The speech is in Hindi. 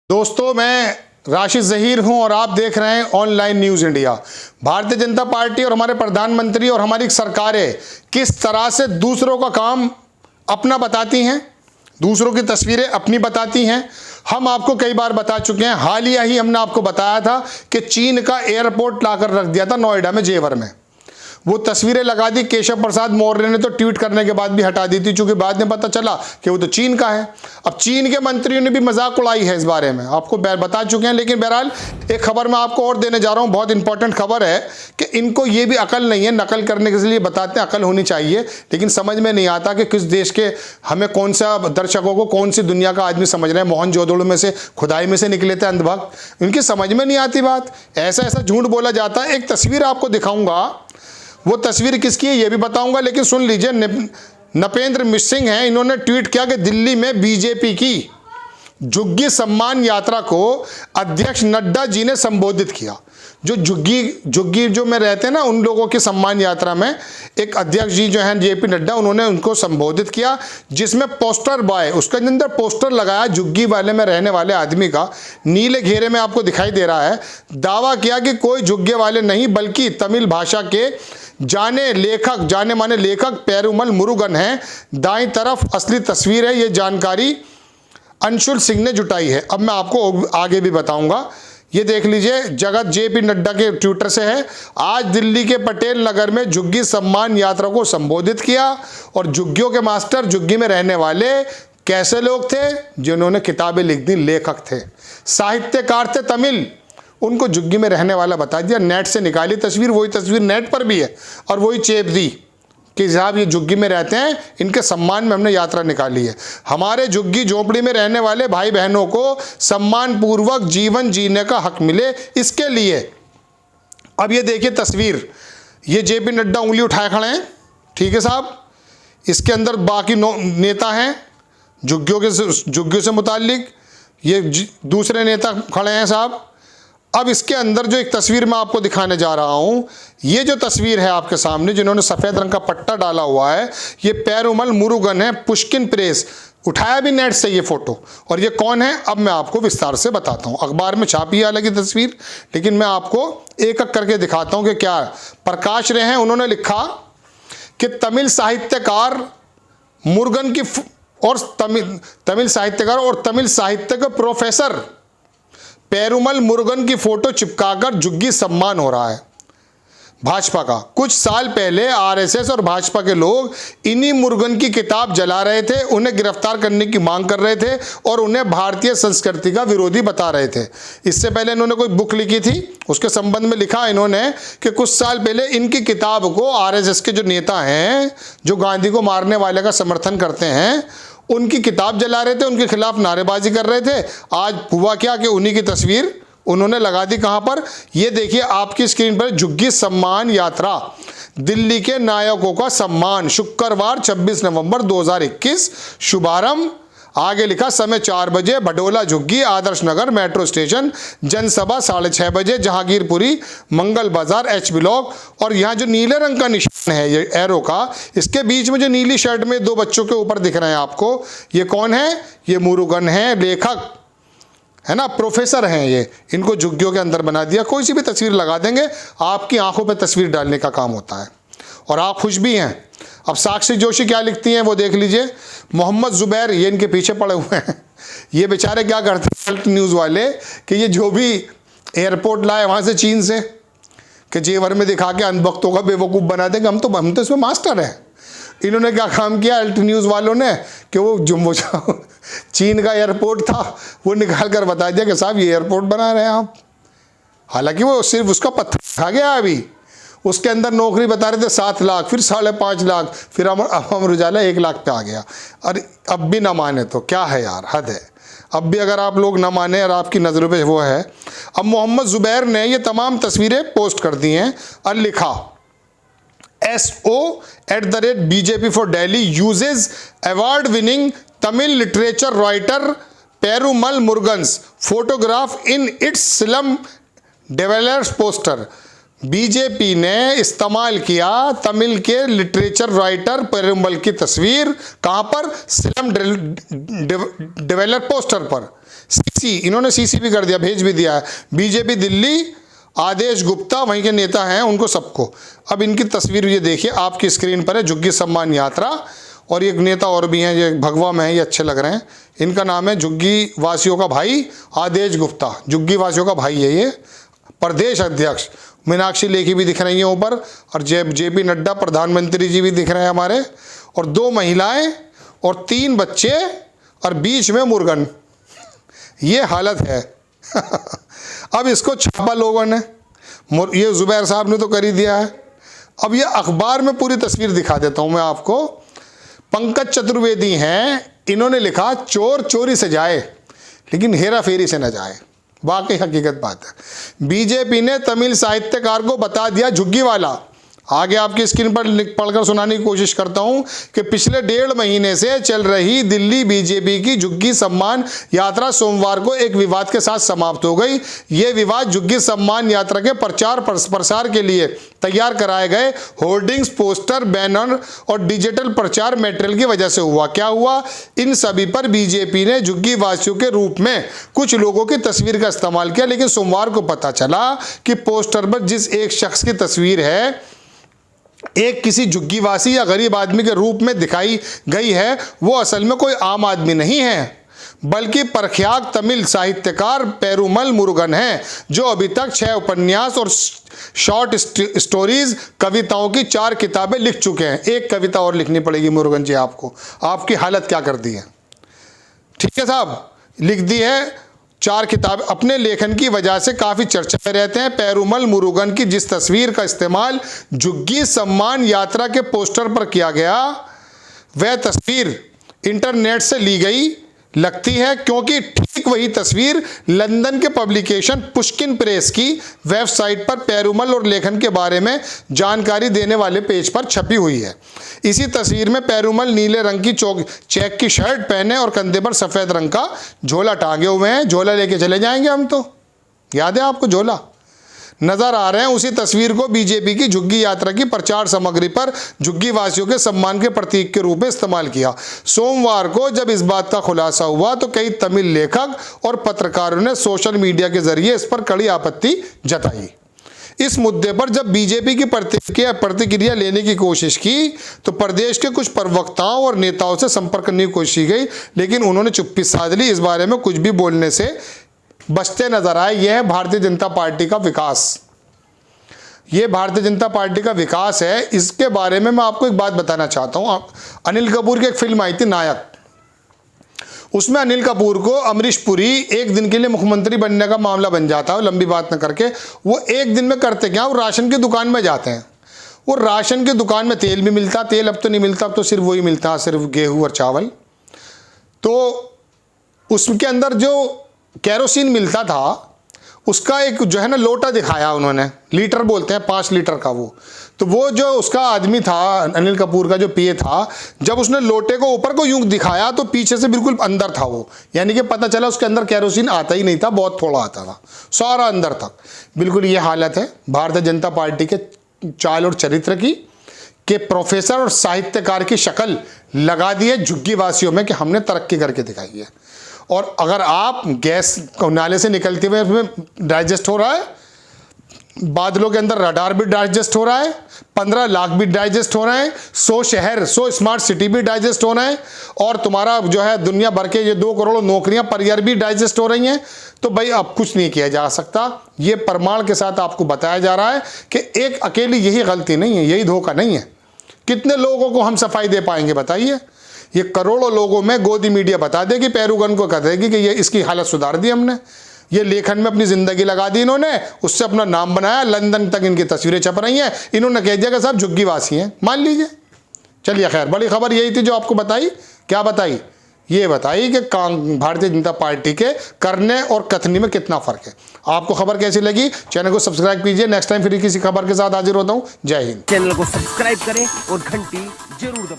दोस्तों, मैं राशिद ज़हीर हूं और आप देख रहे हैं online news India. Bharatiya Janata party और हमारे प्रधानमंत्री और हमारी सरकारें किस तरह से दूसरों का काम अपना बताती हैं, दूसरों की तस्वीरें अपनी बताती हैं। हम आपको कई बार बता चुके हैं। हालिया ही हमने आपको बताया था कि चीन का एयरपोर्ट लाकर रख दिया था नोएडा में, जेवर में। वो तस्वीरें लगा दी। केशव प्रसाद मौर्य ने तो ट्वीट करने के बाद भी हटा दी थी, चूंकि बाद में पता चला कि वो तो चीन का है। अब चीन के मंत्रियों ने भी मजाक उड़ाई है इस बारे में, आपको बता चुके हैं। लेकिन बहरहाल एक खबर मैं आपको और देने जा रहा हूं, बहुत इंपॉर्टेंट खबर है कि इनको ये भी अकल नहीं है। नकल करने के लिए बताते हैं अकल होनी चाहिए, लेकिन समझ में नहीं आता कि किस देश के, हमें कौन सा दर्शकों को कौन सी दुनिया का आदमी समझ रहे हैं। मोहनजोदड़ो में से, खुदाई में से निकले थे अंधभक्त, इनकी समझ में नहीं आती बात। ऐसा ऐसा झूठ बोला जाता है। एक तस्वीर आपको दिखाऊंगा, वो तस्वीर किसकी है ये भी बताऊंगा, लेकिन सुन लीजिए। नपेंद्र मिसिंग हैं, इन्होंने ट्वीट किया कि दिल्ली में बीजेपी की झुग्गी सम्मान यात्रा को अध्यक्ष नड्डा जी ने संबोधित किया। जो झुग्गी जो में रहते हैं ना, उन लोगों की सम्मान यात्रा में एक अध्यक्ष जी जो हैं जेपी नड्डा, उन्होंने उनको संबोधित किया, जिसमें पोस्टर बॉय, उसके अंदर पोस्टर लगाया झुग्गी वाले में रहने वाले आदमी का, नीले घेरे में आपको दिखाई दे रहा है। दावा किया कि कोई झुग्गे वाले नहीं बल्कि तमिल भाषा के जाने माने लेखक पेरुमल मुरुगन हैं। दाईं तरफ असली तस्वीर है। ये जानकारी अंशुल सिंह ने जुटाई है। अब मैं आपको आगे भी बताऊंगा। ये देख लीजिए, जगत जेपी नड्डा के ट्विटर से है। आज दिल्ली के पटेल नगर में झुग्गी सम्मान यात्रा को संबोधित किया। और झुग्गियों के मास्टर झुग्गी में रहने वाले कैसे लोग थे? जिन्होंने किताबें लिख दी, लेखक थे, साहित्यकार थे तमिल, उनको झुग्गी में रहने वाला बता दिया। नेट से निकाली तस्वीर, वही तस्वीर नेट पर भी है और वही चेप दी कि साहब ये झुग्गी में रहते हैं, इनके सम्मान में हमने यात्रा निकाली है। हमारे झुग्गी झोंपड़ी में रहने वाले भाई बहनों को सम्मान पूर्वक जीवन जीने का हक मिले, इसके लिए। अब ये देखिए तस्वीर, ये जेपी नड्डा उंगली उठाए खड़े हैं, ठीक है साहब। इसके अंदर बाकी नेता हैं झुग्गियों से मुताल्लिक, ये दूसरे नेता खड़े हैं साहब। अब इसके अंदर जो एक तस्वीर मैं आपको दिखाने जा रहा हूं, ये जो तस्वीर है आपके सामने, जिन्होंने सफेद रंग का पट्टा डाला हुआ है, ये पेरुमल मुरुगन है, पुष्किन प्रेस, उठाया भी नेट से ये फोटो। और ये कौन है अब मैं आपको विस्तार से बताता हूं। अखबार में छापी है अलग ही तस्वीर, लेकिन मैं आपको एक एक करके दिखाता हूं कि क्या। प्रकाश रे हैं, उन्होंने लिखा कि तमिल साहित्यकार मुरुगन की और तमिल साहित्यकार और तमिल साहित्य के प्रोफेसर पेरुमल मुरुगन की फोटो चिपकाकर झुग्गी सम्मान हो रहा है भाजपा का। कुछ साल पहले आरएसएस और भाजपा के लोग इन्हीं मुरुगन की किताब जला रहे थे, उन्हें गिरफ्तार करने की मांग कर रहे थे और उन्हें भारतीय संस्कृति का विरोधी बता रहे थे। इससे पहले इन्होंने कोई बुक लिखी थी, उसके संबंध में लिखा इन्होंने कि कुछ साल पहले इनकी किताब को आरएसएस के जो नेता हैं, जो गांधी को मारने वाले का समर्थन करते हैं, उनकी किताब जला रहे थे, उनके खिलाफ नारेबाजी कर रहे थे। आज हुआ क्या कि उन्हीं की तस्वीर उन्होंने लगा दी। कहां पर? ये देखिए आपकी स्क्रीन पर, झुग्गी सम्मान यात्रा, दिल्ली के नायकों का सम्मान, शुक्रवार 26 नवंबर 2021, शुभारंभ। आगे लिखा समय 4 बजे, भडोला झुग्गी, आदर्श नगर मेट्रो स्टेशन, जनसभा 6:30 बजे, जहांगीरपुरी, मंगल बाजार, एच ब्लॉक। और यहाँ जो नीले रंग का निशान है ये एरो का, इसके बीच में जो नीली शर्ट में 2 बच्चों के ऊपर दिख रहे हैं आपको, ये कौन है? ये मुरुगन है, लेखक है ना, प्रोफेसर हैं ये। इनको झुग्गियों के अंदर बना दिया। कोई सी भी तस्वीर लगा देंगे, आपकी आंखों पे तस्वीर डालने का काम होता है और आप खुश भी हैं। अब साक्षी जोशी क्या लिखती हैं वो देख लीजिए। मोहम्मद जुबैर, ये इनके पीछे पड़े हुए हैं, ये बेचारे क्या करते हैं न्यूज़ वाले, कि ये जो भी एयरपोर्ट लाए वहाँ से चीन से, कि जेवर में दिखा के अंधभक्तों का बेवकूफ़ बना देंगे। हम तो इसमें मास्टर हैं। इन्होंने क्या काम किया अल्ट न्यूज़ वालों ने, कि वो जो चीन का एयरपोर्ट था वो निकाल कर बता दिया कि साहब ये एयरपोर्ट बना रहे हैं आप। हालांकि वो सिर्फ उसका पत्थर खा गया। अभी उसके अंदर नौकरी बता रहे थे 7 लाख, फिर 5.5 लाख, फिर अमर उजाला 1 लाख पे आ गया। और अब भी ना माने तो क्या है यार, हद है। अब भी अगर आप लोग ना माने और आपकी नज़रों पे वो है। अब मोहम्मद जुबैर ने ये तमाम तस्वीरें पोस्ट कर दी हैं और लिखा, SO@BJP for Delhi uses award winning Tamil literature writer Perumal Murugan's photograph in its slum dwellers poster। BJP ने इस्तेमाल किया तमिल के लिटरेचर राइटर पेरुमल की तस्वीर। कहां पर? स्लम डेवलपर पोस्टर पर। सीसी, इन्होंने सीसी भी कर दिया, भेज भी दिया है। बीजेपी दिल्ली, आदेश गुप्ता वहीं के नेता हैं, उनको सबको। अब इनकी तस्वीर ये देखिए, आपकी स्क्रीन पर है, झुग्गी सम्मान यात्रा। और एक नेता और भी हैं, ये भगवा में हैं, ये अच्छे लग रहे हैं। इनका नाम है झुग्गी वासियों का भाई आदेश गुप्ता, झुग्गी वासियों का भाई है ये, प्रदेश अध्यक्ष। मीनाक्षी लेखी भी दिख रही हैं ऊपर, और जेपी नड्डा प्रधानमंत्री जी भी दिख रहे हैं हमारे, और 2 महिलाएं और 3 बच्चे, और बीच में मुर्गन। ये हालत है। अब इसको छापा लोगों ने, ये जुबैर साहब ने तो कर ही दिया है। अब ये अखबार में पूरी तस्वीर दिखा देता हूं मैं आपको। पंकज चतुर्वेदी हैं, इन्होंने लिखा चोर चोरी से जाए लेकिन हेरा फेरी से न जाए। वाकई हकीकत बात है। बीजेपी ने तमिल साहित्यकार को बता दिया झुग्गी वाला। आगे आपकी स्क्रीन पर पढ़कर सुनाने की कोशिश करता हूं कि पिछले 1.5 महीने से चल रही दिल्ली बीजेपी की झुग्गी सम्मान यात्रा सोमवार को एक विवाद के साथ समाप्त हो गई। यह विवाद झुग्गी सम्मान यात्रा के प्रचार प्रसार के लिए तैयार कराए गए होर्डिंग्स, पोस्टर, बैनर और डिजिटल प्रचार मटेरियल की वजह से हुआ। क्या हुआ? इन सभी पर बीजेपी ने झुग्गी वासियों के रूप में कुछ लोगों की तस्वीर का इस्तेमाल किया, लेकिन सोमवार को पता चला कि पोस्टर पर जिस एक शख्स की तस्वीर है, एक किसी झुग्गीवासी या गरीब आदमी के रूप में दिखाई गई है, वो असल में कोई आम आदमी नहीं है, बल्कि प्रख्यात तमिल साहित्यकार पेरुमल मुरुगन हैं, जो अभी तक 6 उपन्यास और शॉर्ट स्टोरीज कविताओं की 4 किताबें लिख चुके हैं। एक कविता और लिखनी पड़ेगी मुरुगन जी आपको। आपकी हालत क्या कर दी है? ठीक है साहब, लिख दी है 4 किताब। अपने लेखन की वजह से काफ़ी चर्चा में रहते हैं। पेरुमल मुरुगन की जिस तस्वीर का इस्तेमाल झुग्गी सम्मान यात्रा के पोस्टर पर किया गया, वह तस्वीर इंटरनेट से ली गई लगती है, क्योंकि ठीक वही तस्वीर लंदन के पब्लिकेशन पुष्किन प्रेस की वेबसाइट पर पेरुमल और लेखन के बारे में जानकारी देने वाले पेज पर छपी हुई है। इसी तस्वीर में पेरुमल नीले रंग की चेक की शर्ट पहने और कंधे पर सफ़ेद रंग का झोला टांगे हुए हैं। झोला लेके चले जाएंगे हम तो, याद है आपको झोला? नजर आ रहे हैं। उसी तस्वीर को बीजेपी की झुग्गी यात्रा की प्रचार सामग्री पर झुग्गी वासियों के सम्मान के प्रतीक के रूप में इस्तेमाल किया। सोमवार को जब इस बात का खुलासा हुआ तो कई तमिल लेखक और पत्रकारों ने सोशल मीडिया के जरिए इस पर कड़ी आपत्ति जताई। इस मुद्दे पर जब बीजेपी की प्रतिक्रिया लेने की कोशिश की तो प्रदेश के कुछ प्रवक्ताओं और नेताओं से संपर्क करने की कोशिश की गई, लेकिन उन्होंने चुप्पी साध ली। इस बारे में कुछ भी बोलने से बचते नजर आए। यह है भारतीय जनता पार्टी का विकास। ये भारतीय जनता पार्टी का विकास है। इसके बारे में मैं आपको एक बात बताना चाहता हूं। अनिल कपूर की एक फिल्म आई थी नायक, उसमें अनिल कपूर को अमरीश पुरी एक दिन के लिए मुख्यमंत्री बनने का मामला बन जाता है। लंबी बात न करके वो एक दिन में करते क्या, वो राशन की दुकान में जाते हैं। वो राशन की दुकान में तेल भी मिलता, तेल अब तो नहीं मिलता, अब तो सिर्फ वही मिलता, सिर्फ गेहूं और चावल। तो उसके अंदर जो केरोसिन मिलता था उसका एक जो है ना लोटा दिखाया उन्होंने, लीटर बोलते हैं 5 लीटर का वो। तो वो जो उसका आदमी था अनिल कपूर का जो पीए था, जब उसने लोटे को ऊपर को यूं दिखाया तो पीछे से बिल्कुल अंदर था वो, यानी कि पता चला उसके अंदर केरोसिन आता ही नहीं था, बहुत थोड़ा आता था, सारा अंदर तक। बिल्कुल ये हालत है भारतीय जनता पार्टी के चाल और चरित्र की, कि प्रोफेसर और साहित्यकार की शक्ल लगा दी है झुग्गी वासियों में कि हमने तरक्की करके दिखाई है। और अगर आप गैस नाले से निकलते हुए उसमें डाइजेस्ट हो रहा है, बादलों के अंदर रडार भी डाइजेस्ट हो रहा है, 15 लाख भी डाइजेस्ट हो रहे हैं, 100 शहर 100 स्मार्ट सिटी भी डाइजेस्ट हो रहे हैं, और तुम्हारा जो है दुनिया भर के ये 2 करोड़ नौकरियां पर ईयर भी डाइजेस्ट हो रही हैं, तो भाई अब कुछ नहीं किया जा सकता। ये प्रमाण के साथ आपको बताया जा रहा है कि एक अकेली यही गलती नहीं है, यही धोखा नहीं है। कितने लोगों को हम सफाई दे पाएंगे बताइए? ये करोड़ों लोगों में गोदी मीडिया बता देगी, पेरुगन को कह देगी कि ये इसकी हालत सुधार दी हमने, ये लेखन में अपनी जिंदगी लगा दी इन्होंने, उससे अपना नाम बनाया, लंदन तक इनकी तस्वीरें छप रही हैं, इन्होंने कह दिया कि साहब झुग्गीवासी हैं, मान लीजिए। चलिए खैर, बड़ी खबर यही थी जो आपको बताई। क्या बताई? ये बताई कि भारतीय जनता पार्टी के करने और कथनी में कितना फर्क है। आपको खबर कैसी लगी? चैनल को सब्सक्राइब कीजिए। नेक्स्ट टाइम फिर किसी खबर के साथ हाजिर होता हूँ। जय हिंद। चैनल को सब्सक्राइब करें और घंटी जरूर दबाएं।